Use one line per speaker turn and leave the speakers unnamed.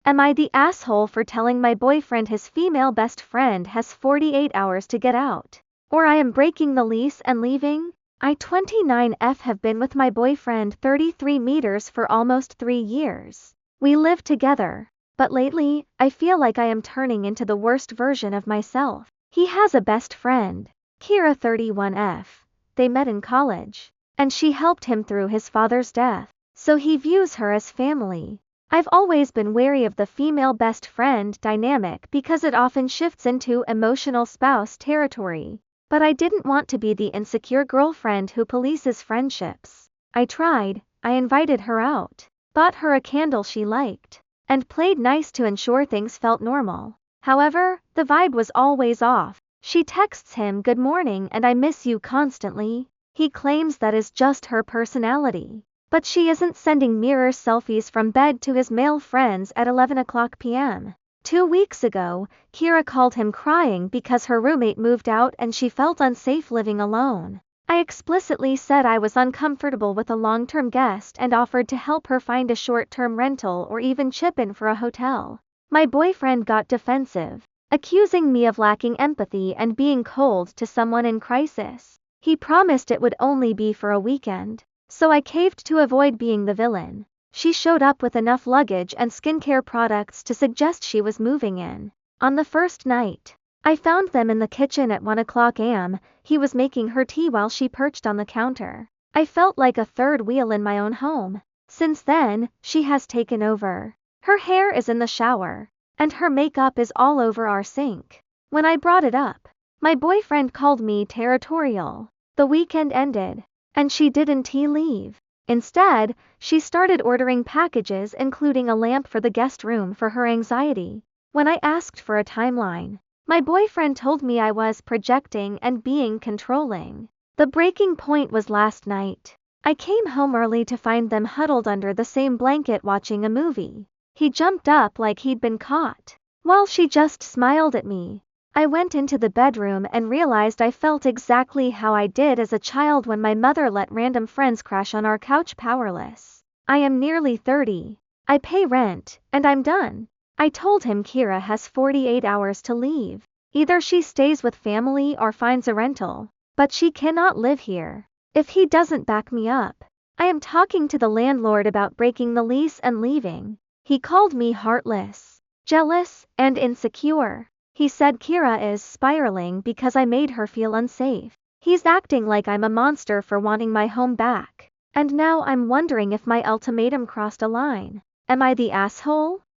Am I the asshole for telling my boyfriend his female best friend has 48 hours to get out? Or I am breaking the lease and leaving? I 29F have been with my boyfriend 33 meters for almost 3 years. We live together. But lately, I feel like I am turning into the worst version of myself. He has a best friend, Kira 31F. They met in college. And she helped him through his father's death. So he views her as family. I've always been wary of the female best friend dynamic because it often shifts into emotional spouse territory. But I didn't want to be the insecure girlfriend who polices friendships. I tried. I invited her out, bought her a candle she liked, and played nice to ensure things felt normal. However, the vibe was always off. She texts him "Good morning and I miss you" constantly. He claims that is just her personality. But she isn't sending mirror selfies from bed to his male friends at 11 p.m. 2 weeks ago, Kira called him crying because her roommate moved out and she felt unsafe living alone. I explicitly said I was uncomfortable with a long-term guest and offered to help her find a short-term rental or even chip in for a hotel. My boyfriend got defensive, accusing me of lacking empathy and being cold to someone in crisis. He promised it would only be for a weekend, so I caved to avoid being the villain. She showed up with enough luggage and skincare products to suggest she was moving in. On the first night, I found them in the kitchen at 1 a.m. He was making her tea while she perched on the counter. I felt like a third wheel in my own home. Since then, she has taken over. Her hair is in the shower, and her makeup is all over our sink. When I brought it up, my boyfriend called me territorial. The weekend ended, and she didn't leave. Instead, she started ordering packages including a lamp for the guest room for her anxiety. When I asked for a timeline, my boyfriend told me I was projecting and being controlling. The breaking point was last night. I came home early to find them huddled under the same blanket watching a movie. He jumped up like he'd been caught, while she just smiled at me. I went into the bedroom and realized I felt exactly how I did as a child when my mother let random friends crash on our couch powerless. I am nearly 30. I pay rent, and I'm done. I told him Kira has 48 hours to leave. Either she stays with family or finds a rental, but she cannot live here. If he doesn't back me up, I am talking to the landlord about breaking the lease and leaving. He called me heartless, jealous, and insecure. He said Kira is spiraling because I made her feel unsafe. He's acting like I'm a monster for wanting my home back. And now I'm wondering if my ultimatum crossed a line. Am I the asshole?